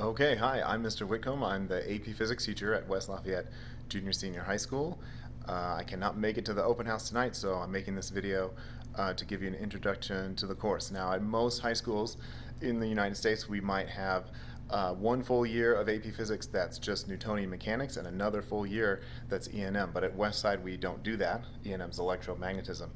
Okay, hi, I'm Mr. Whitcomb. I'm the AP Physics teacher at West Lafayette Jr. Senior High School. I cannot make it to the open house tonight, so I'm making this video to give you an introduction to the course. Now, at most high schools in the United States, we might have one full year of AP Physics that's just Newtonian mechanics and another full year that's E&M. But at Westside, we don't do that. E&M's electromagnetism.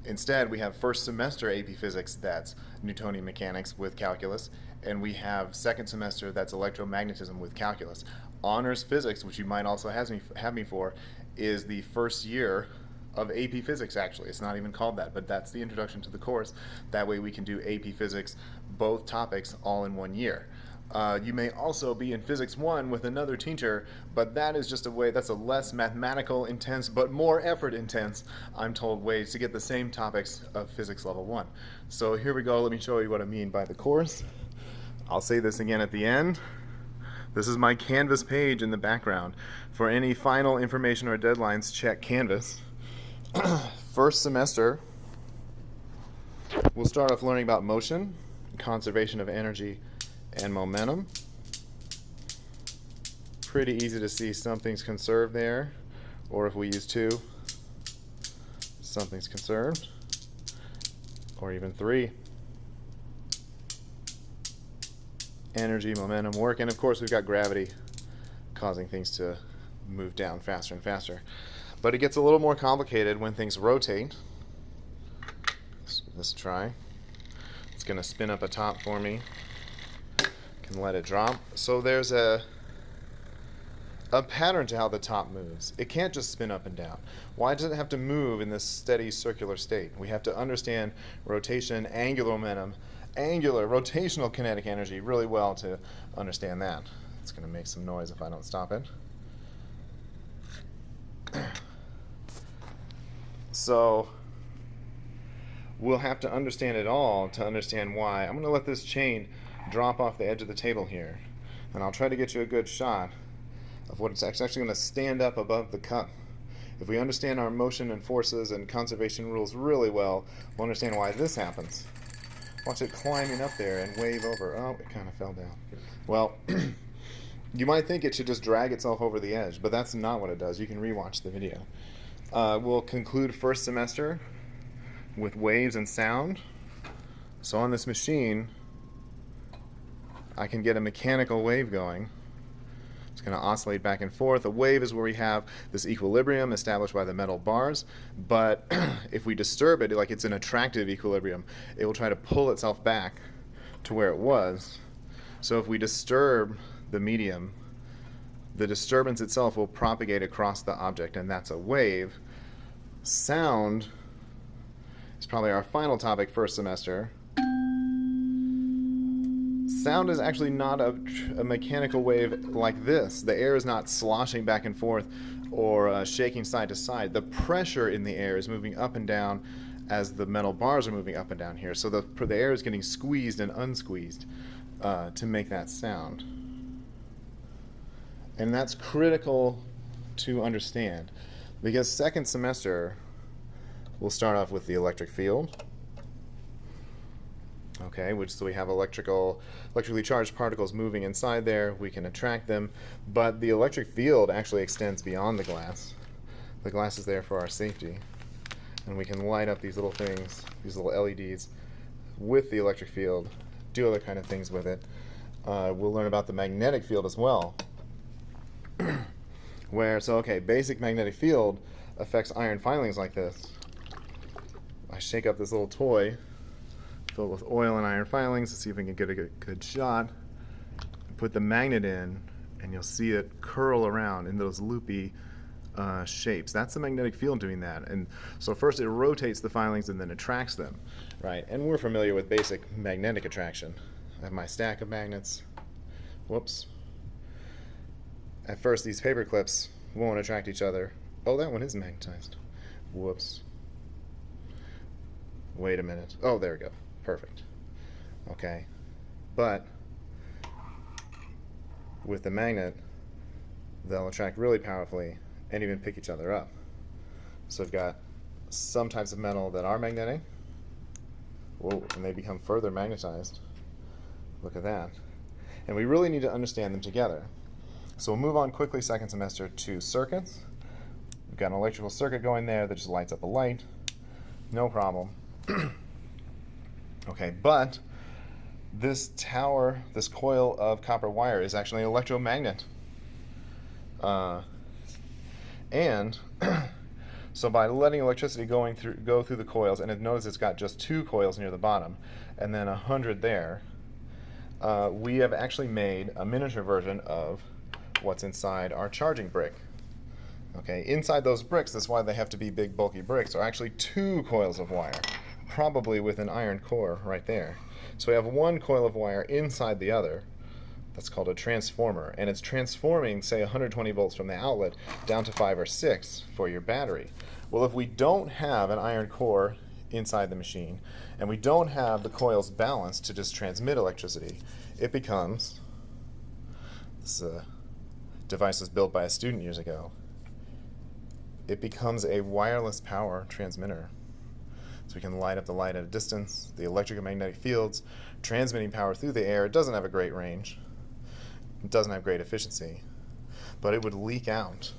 Instead, we have first semester AP Physics that's Newtonian mechanics with calculus, and we have second semester that's electromagnetism with calculus. Honors Physics, which you might also have me for, is the first year of AP Physics, actually. It's not even called that, but that's the introduction to the course. That way we can do AP Physics, both topics, all in one year. You may also be in Physics 1 with another teacher, but that is just that's a less mathematical intense, but more effort intense, I'm told, way to get the same topics of Physics Level 1. So here we go. Let me show you what I mean by the course. I'll say this again at the end. This is my Canvas page in the background. For any final information or deadlines, check Canvas. First semester, we'll start off learning about motion, conservation of energy, and momentum. Pretty easy to see something's conserved there, or if we use 2, something's conserved, or even 3. Energy, momentum, work, and of course we've got gravity causing things to move down faster and faster. But it gets a little more complicated when things rotate. Let's give this a try. It's going to spin up a top for me. Can let it drop. So there's a pattern to how the top moves. It can't just spin up and down. Why does it have to move in this steady circular state? We have to understand rotation, angular momentum, angular, rotational kinetic energy really well to understand that. It's going to make some noise if I don't stop it. So we'll have to understand it all to understand why. I'm going to let this chain drop off the edge of the table here, and I'll try to get you a good shot of what it's actually going to stand up above the cup. If we understand our motion and forces and conservation rules really well, we'll understand why this happens. Watch it climbing up there and wave over. Oh, it kind of fell down. Well, you might think it should just drag itself over the edge, but that's not what it does. You can rewatch the video. We'll conclude first semester with waves and sound. So on this machine, I can get a mechanical wave going. It's going to oscillate back and forth. A wave is where we have this equilibrium established by the metal bars, but if we disturb it, like it's an attractive equilibrium, it will try to pull itself back to where it was. So if we disturb the medium, the disturbance itself will propagate across the object, and that's a wave. Sound is probably our final topic first semester. Sound is actually not a mechanical wave like this. The air is not sloshing back and forth or shaking side to side. The pressure in the air is moving up and down as the metal bars are moving up and down here. So the air is getting squeezed and unsqueezed to make that sound. And that's critical to understand, because second semester we'll start off with the electric field. Okay, so we have electrically charged particles moving inside there. We can attract them, but the electric field actually extends beyond the glass. The glass is there for our safety, and we can light up these little things, these little LEDs, with the electric field, do other kind of things with it. We'll learn about the magnetic field as well. Basic magnetic field affects iron filings like this. I shake up this little toy filled with oil and iron filings to see if we can get a good shot. Put the magnet in, and you'll see it curl around in those loopy shapes. That's the magnetic field doing that. And so first it rotates the filings and then attracts them, right? And we're familiar with basic magnetic attraction. I have my stack of magnets. Whoops. At first, these paper clips won't attract each other. Oh, that one is magnetized. Whoops. Wait a minute. Oh, there we go. Perfect. Okay. But with the magnet, they'll attract really powerfully and even pick each other up. So we've got some types of metal that are magnetic. Whoa, and they become further magnetized. Look at that. And we really need to understand them together. So we'll move on quickly second semester to circuits. We've got an electrical circuit going there that just lights up a light. No problem. Okay, but this tower, this coil of copper wire is actually an electromagnet. And so by letting electricity go through the coils, and notice it's got just 2 coils near the bottom and then 100 there, we have actually made a miniature version of what's inside our charging brick. Okay, inside those bricks, that's why they have to be big bulky bricks, are actually 2 coils of wire, probably with an iron core right there. So we have 1 coil of wire inside the other. That's called a transformer, and it's transforming, say, 120 volts from the outlet down to 5 or 6 for your battery. Well, if we don't have an iron core inside the machine, and we don't have the coils balanced to just transmit electricity, it becomes, this device was built by a student years ago, it becomes a wireless power transmitter. So we can light up the light at a distance, the electric and magnetic fields, transmitting power through the air. It doesn't have a great range. It doesn't have great efficiency, but it would leak out.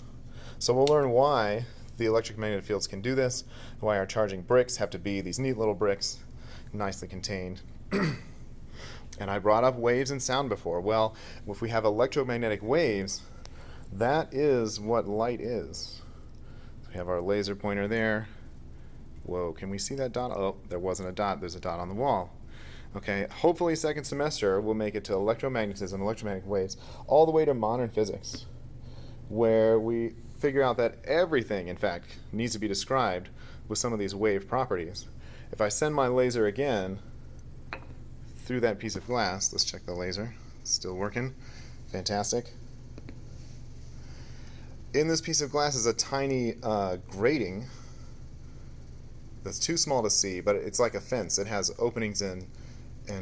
So we'll learn why the electric magnetic fields can do this, why our charging bricks have to be these neat little bricks, nicely contained. And I brought up waves and sound before. Well, if we have electromagnetic waves, that is what light is. We have our laser pointer there. Whoa, can we see that dot? Oh, there wasn't a dot. There's a dot on the wall. Okay, hopefully second semester we'll make it to electromagnetism, electromagnetic waves, all the way to modern physics, where we figure out that everything, in fact, needs to be described with some of these wave properties. If I send my laser again through that piece of glass, let's check the laser. It's still working. Fantastic. In this piece of glass is a tiny grating that's too small to see, but it's like a fence. It has openings and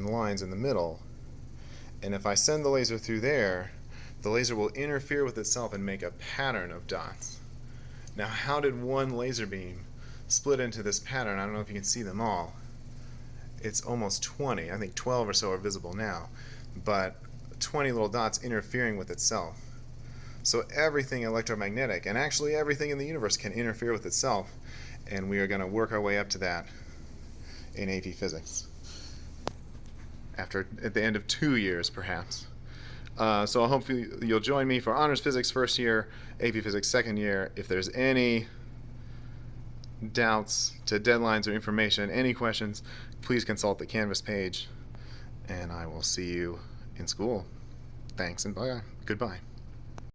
lines in the middle. And if I send the laser through there, the laser will interfere with itself and make a pattern of dots. Now, how did one laser beam split into this pattern? I don't know if you can see them all. It's almost 20. I think 12 or so are visible now, but 20 little dots interfering with itself. So everything electromagnetic, and actually everything in the universe, can interfere with itself, and we are going to work our way up to that in AP Physics at the end of 2 years, perhaps. So I hope you'll join me for Honors Physics first year, AP Physics second year. If there's any doubts to deadlines or information, any questions, please consult the Canvas page, and I will see you in school. Thanks and bye. Goodbye.